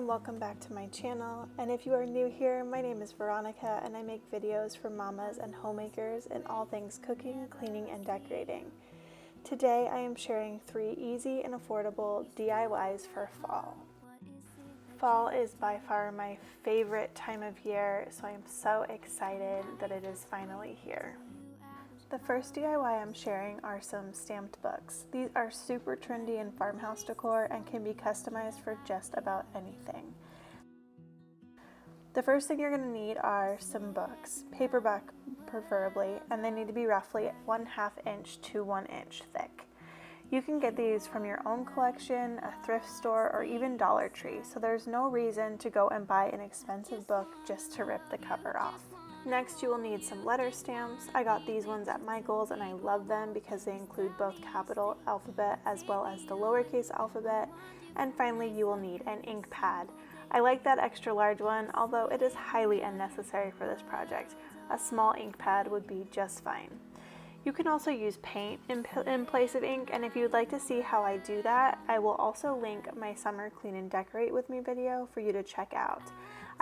and welcome back to my channel. And if you are new here, my name is Veronica and I make videos for mamas and homemakers in all things cooking, cleaning, and decorating. Today I am sharing 3 easy and affordable DIYs for fall. Fall is by far my favorite time of year, so I am so excited that it is finally here. The first DIY I'm sharing are some stamped books. These are super trendy in farmhouse decor and can be customized for just about anything. The first thing you're going to need are some books, paperback preferably, and they need to be roughly 1/2 inch to 1 inch thick. You can get these from your own collection, a thrift store, or even Dollar Tree, so there's no reason to go and buy an expensive book just to rip the cover off. Next, you will need some letter stamps. I got these ones at Michael's and I love them because they include both capital alphabet as well as the lowercase alphabet. And finally, you will need an ink pad. I like that extra large one, although it is highly unnecessary for this project. A small ink pad would be just fine. You can also use paint in place of ink, and if you would like to see how I do that, I will also link my summer clean and decorate with me video for you to check out.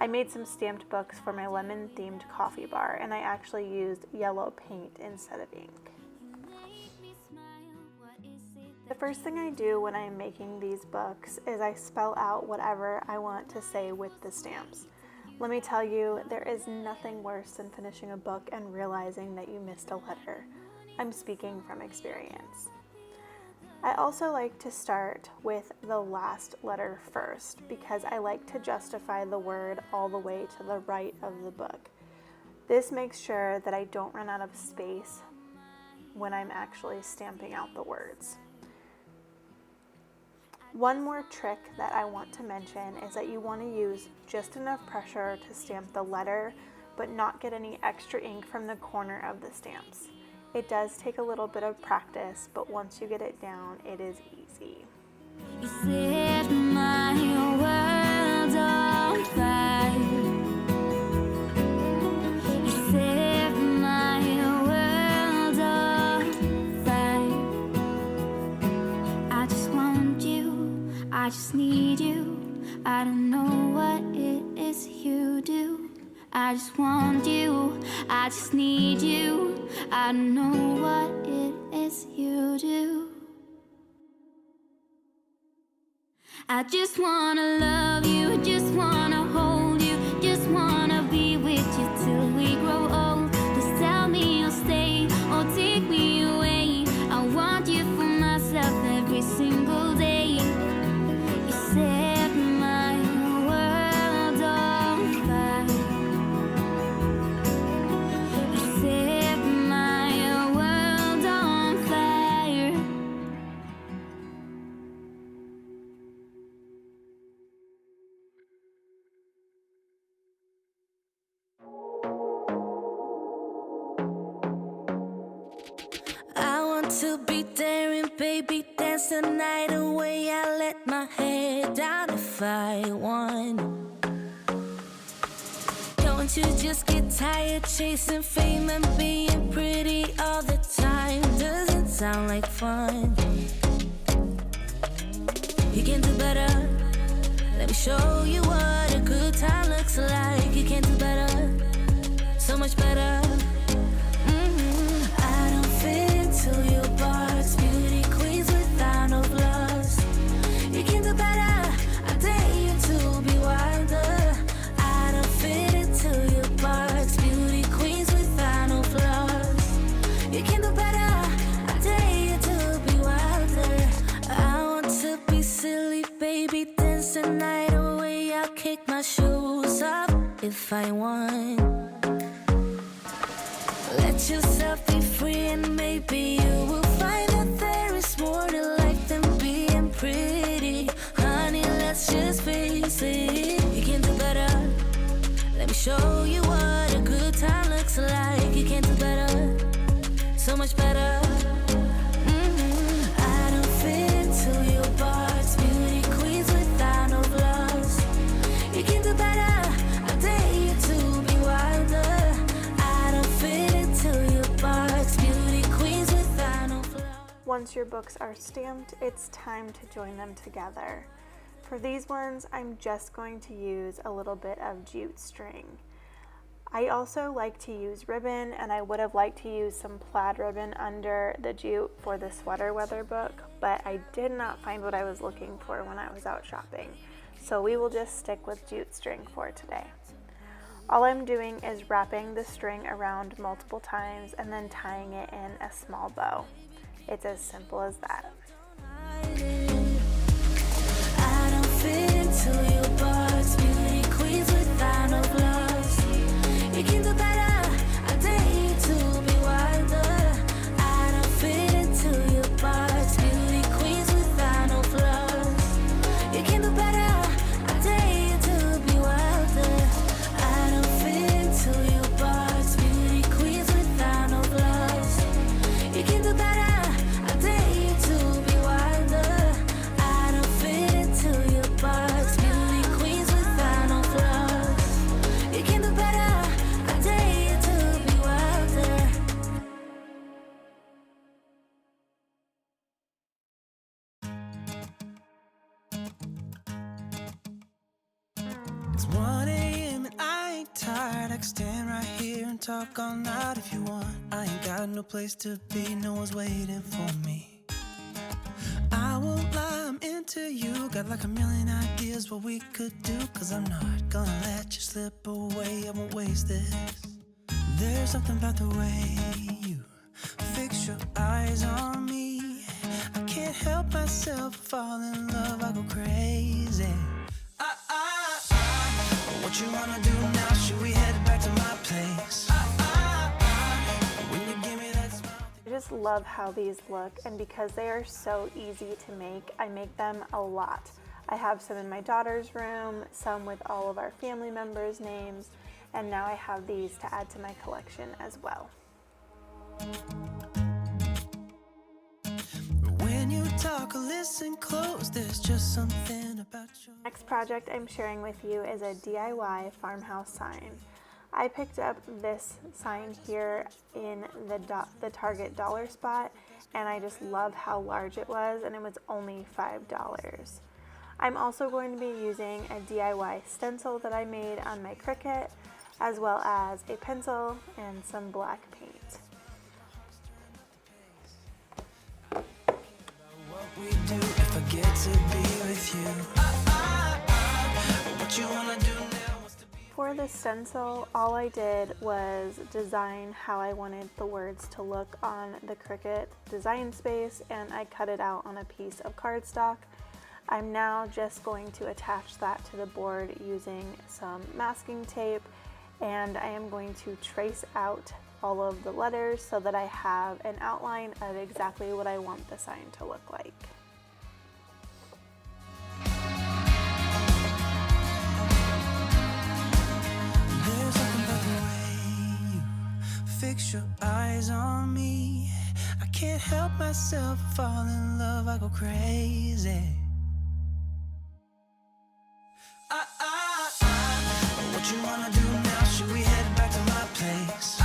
I made some stamped books for my lemon themed coffee bar, and I actually used yellow paint instead of ink. The first thing I do when I'm making these books is I spell out whatever I want to say with the stamps. Let me tell you, there is nothing worse than finishing a book and realizing that you missed a letter. I'm speaking from experience. I also like to start with the last letter first because I like to justify the word all the way to the right of the book. This makes sure that I don't run out of space when I'm actually stamping out the words. One more trick that I want to mention is that you want to use just enough pressure to stamp the letter, but not get any extra ink from the corner of the stamps. It does take a little bit of practice, but once you get it down, it is easy. You set my world on fire. You set my world on fire. I just want you, I just need you. I don't know what it is you do. I just want you, I just need you. I don't know what it is you do. I just wanna love you, just wanna hold you, just wanna be with you till we grow old. Just tell me you'll stay or take me away. I want you for myself every single day. You set my world on fire. You set my world on fire. I want to be there and baby dance the night away. I let my head down if I want. Don't you just get tired chasing fame and being pretty all the time? Doesn't sound like fun. You can do better. Let me show you what a good time looks like. You can do better, so much better. I don't fit into your box. Beauty queens without no flaws. You can do better. I dare you to be wilder. I don't fit into your box. Beauty queens without no flaws. You can do better. I dare you to be wilder. I want to be silly, baby, dance the night away. I'll kick my shoes off if I want. Let yourself be free and maybe you will find that there is more to life than being pretty. Honey, let's just face it. You can do better. Let me show you what a good time looks like. You can do better, so much better. I don't fit into your box. Beauty queens without no flaws. You can do better. I dare you to be wilder. I don't fit into your box. Beauty queens without no flaws. Once your books are stamped, it's time to join them together. For these ones, I'm just going to use a little bit of jute string. I also like to use ribbon, and I would have liked to use some plaid ribbon under the jute for the sweater weather book, but I did not find what I was looking for when I was out shopping. So we will just stick with jute string for today. All I'm doing is wrapping the string around multiple times and then tying it in a small bow. It's as simple as that. I don't fit into your box, beauty queens without no gloves. You can do better, I dare you to be wilder. I don't fit into your box, beauty queens without no gloves. You can do better, I dare you to be wilder. I don't fit into your box, beauty queens without no gloves. You can do better, I dare you to be wilder. I don't fit into your box, beauty queens without no gloves. You can do better, I dare you to be wilder. It's 1 a.m. and I ain't tired. I can stand right here and talk all night if you want. I ain't got no place to be, no one's waiting for me. I won't lie, I'm into you. Got like a million ideas what we could do. Cause I'm not gonna let you slip away, I won't waste this. There's something about the way you fix your eyes on me. I can't help myself, fall in love, I go crazy. What you wanna do now? Should we head back to my place? When you give me that smile. I just love how these look, and because they are so easy to make, I make them a lot. I have some in my daughter's room, some with all of our family members' names, and now I have these to add to my collection as well. When you talk or listen close, there's just something about your... Next project I'm sharing with you is a DIY farmhouse sign. I picked up this sign here in the Target dollar spot, and I just love how large it was, and it was only $5. I'm also going to be using a DIY stencil that I made on my Cricut, as well as a pencil and some black paint. What we do if I get to be with you. What you wanna do now wants to be... For the stencil, all I did was design how I wanted the words to look on the Cricut design space, and I cut it out on a piece of cardstock. I'm now just going to attach that to the board using some masking tape, and I am going to trace out all of the letters so that I have an outline of exactly what I want the sign to look like. There's something about the way you fix your eyes on me. I can't help myself, fall in love, I go crazy. What you wanna do now? Should we head back to my place?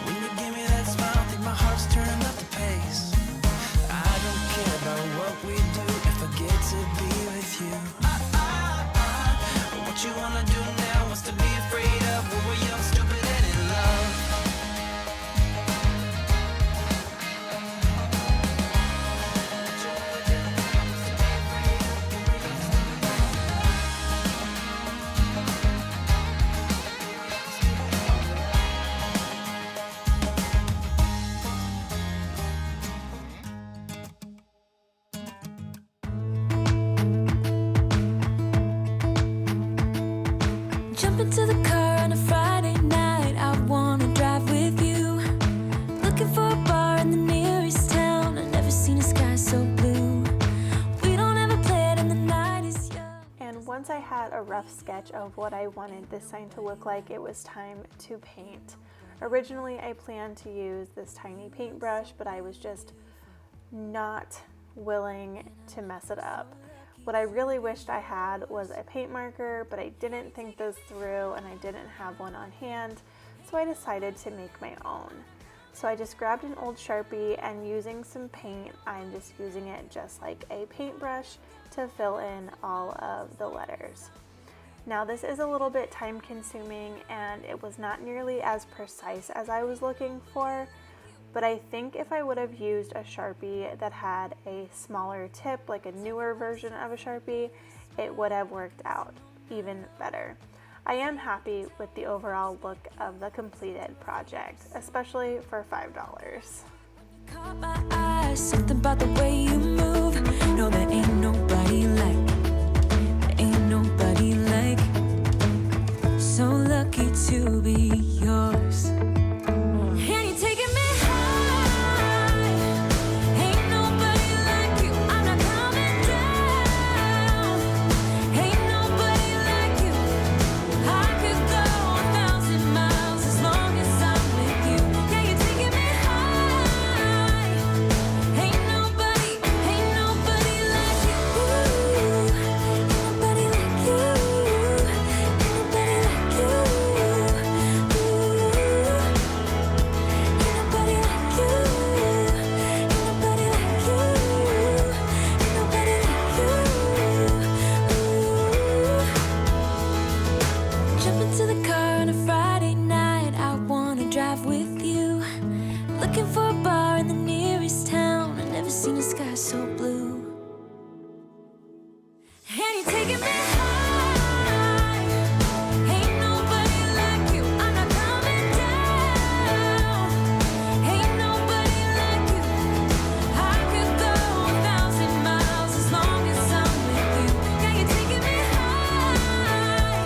When you give me that smile, I think my heart's turning up the pace. I don't care about what we do if I get to be with you. What you wanna do now? What's to be afraid of when we're young, stupid, and in love? Jump into the car on a Friday night, I wanna drive with you. Looking for a bar in the nearest town, I've never seen a sky so blue. We don't ever play it and the night is young. And once I had a rough sketch of what I wanted this sign to look like, it was time to paint. Originally, I planned to use this tiny paintbrush, but I was just not willing to mess it up. What I really wished I had was a paint marker, but I didn't think those through and I didn't have one on hand, so I decided to make my own. So I just grabbed an old Sharpie and using some paint, I'm just using it just like a paintbrush to fill in all of the letters. Now this is a little bit time consuming and it was not nearly as precise as I was looking for, but I think if I would have used a Sharpie that had a smaller tip, like a newer version of a Sharpie, it would have worked out even better. I am happy with the overall look of the completed project, especially for $5. Caught my eye, something about the way you move. No, there ain't nobody like, there ain't nobody like. So lucky to be yours. And you're taking me high. Ain't nobody like you. I'm not coming down. Ain't nobody like you. I could go 1,000 miles as long as I'm with you. Yeah, you're taking me high. Ain't nobody like you. Ain't nobody like you. Ain't nobody like you. Ain't nobody like you. Ain't nobody like you. Ain't nobody like you. Jump into the car on a Friday night. I wanna drive with you. Looking for a bar in the nearest town. I've never seen a sky so blue. And you're taking me high. Ain't nobody like you. I'm not coming down. Ain't nobody like you. I could go 1,000 miles as long as I'm with you. Yeah, you're taking me high.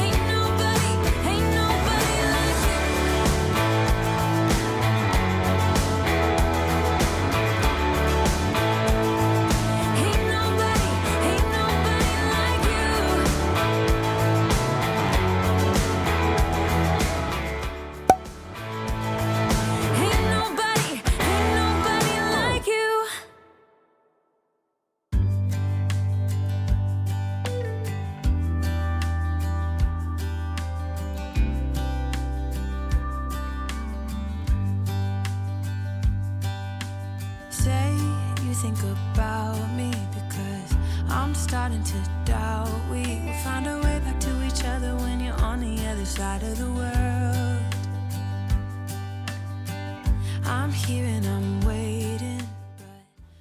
Ain't nobody like you. Ain't nobody like you. Ain't nobody like you. Say you think about me because I'm starting to doubt we will find our way back to each other when you're on the other side of the world. I'm here and I'm waiting,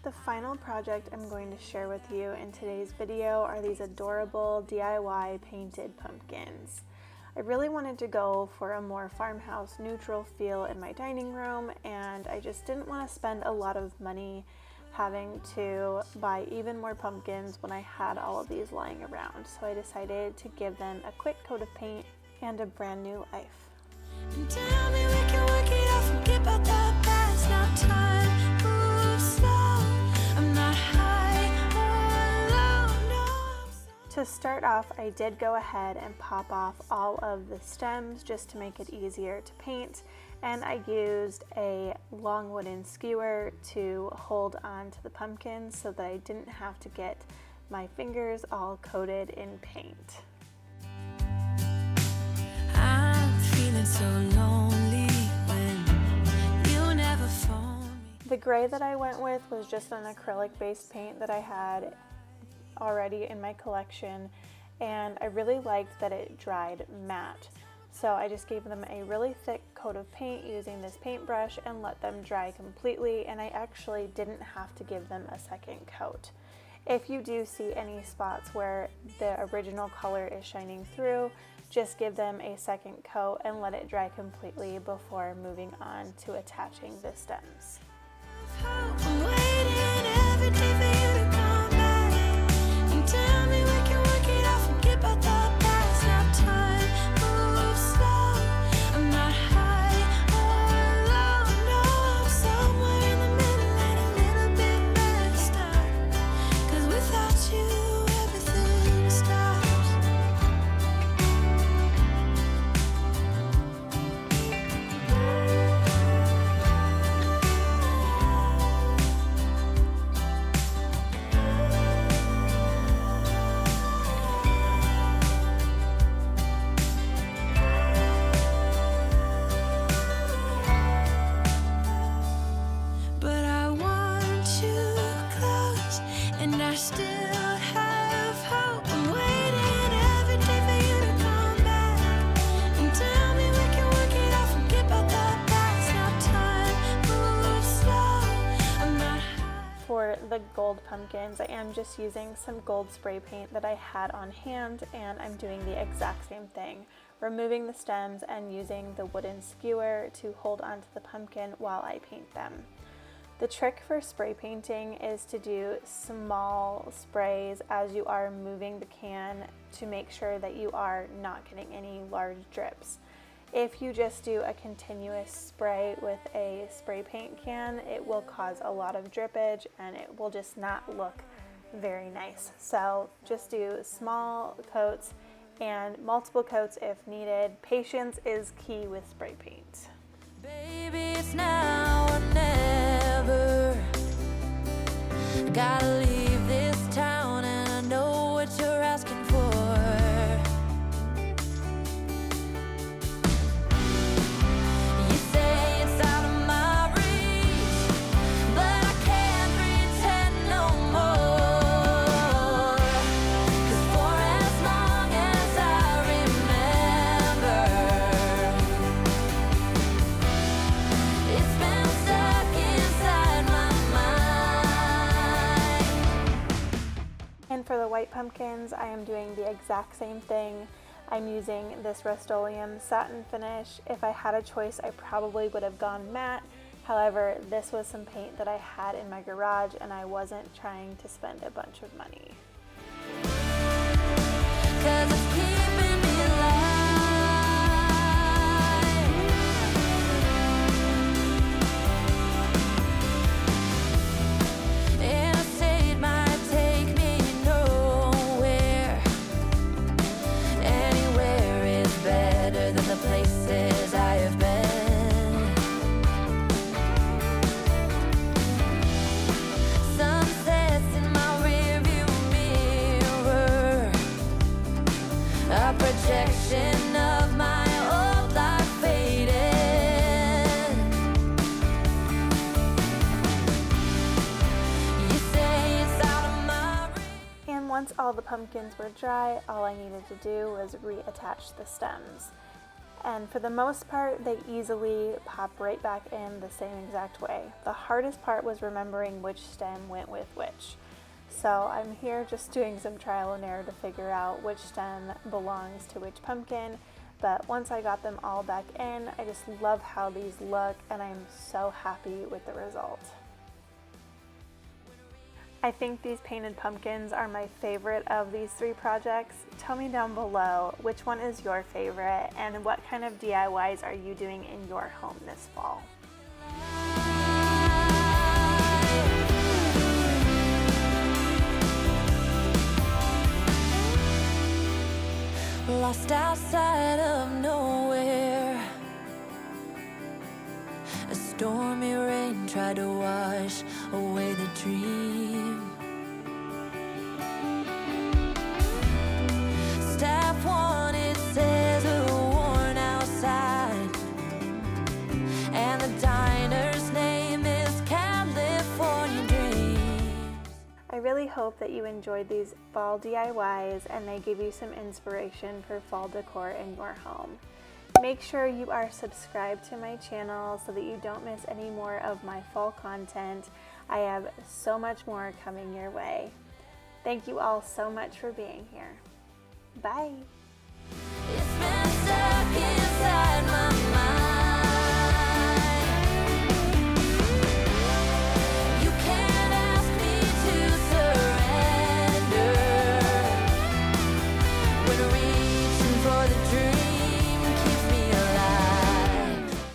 but The final project I'm going to share with you in today's video are these adorable DIY painted pumpkins. I really wanted to go for a more farmhouse neutral feel in my dining room, and I just didn't want to spend a lot of money having to buy even more pumpkins when I had all of these lying around. So I decided to give them a quick coat of paint and a brand new life. and tell me we can work it out, forget about the past. Now time moves slow. I'm not high or low, no, I'm so To start off, I did go ahead and pop off all of the stems just to make it easier to paint, and I used a long wooden skewer to hold on to the pumpkins so that I didn't have to get my fingers all coated in paint. I'm feeling so lonely when you never phone me. The gray that I went with was just an acrylic based paint that I had already in my collection, and I really liked that it dried matte. So I just gave them a really thick coat of paint using this paintbrush and let them dry completely, and I actually didn't have to give them a second coat. If you do see any spots where the original color is shining through, just give them a second coat and let it dry completely before moving on to attaching the stems. I'm waiting every day for you to come back and tell me we can work it out, forget about the past. Now time moves slow. I'm not high or low, no, I'm somewhere in the middle and a little bit messed up. 'Cause without you, everything stops. old pumpkins, I am just using some gold spray paint that I had on hand, and I'm doing the exact same thing, removing the stems and using the wooden skewer to hold onto the pumpkin while I paint them. The trick for spray painting is to do small sprays as you are moving the can to make sure that you are not getting any large drips. If you just do a continuous spray with a spray paint can, it will cause a lot of drippage and it will just not look very nice. So just do small coats and multiple coats if needed. Patience is key with spray paint. Baby, it's now or never. Gotta leave this town and I know what you're asking for. You say it's out of my reach, but I can't pretend no more. 'Cause for as long as I remember, it's been stuck inside my mind. And for the white pumpkins, I am doing the exact same thing. I'm using this Rust-Oleum satin finish. If I had a choice, I probably would have gone matte. However, this was some paint that I had in my garage and I wasn't trying to spend a bunch of money. 'Cause it's keeping me alive. Interstate might take me nowhere. Anywhere is better than the places I have been. Sunsets in my rearview mirror, a projection of my old life faded. You say it's out of my reach. And once all the pumpkins were dry, all I needed to do was reattach the stems. And for the most part, they easily pop right back in the same exact way. The hardest part was remembering which stem went with which. So I'm here just doing some trial and error to figure out which stem belongs to which pumpkin. But once I got them all back in, I just love how these look and I'm so happy with the result. I think these painted pumpkins are my favorite of these three projects. Tell me down below which one is your favorite and what kind of DIYs are you doing in your home this fall. Lost outside of nowhere, a stormy rain tried to wash away the dream. Staff wanted scissor worn outside, and the diner's name is California Dreams. I really hope that you enjoyed these fall DIYs and they give you some inspiration for fall decor in your home. Make sure you are subscribed to my channel so that you don't miss any more of my fall content. I have so much more coming your way. Thank you all so much for being here. Bye. It's been stuck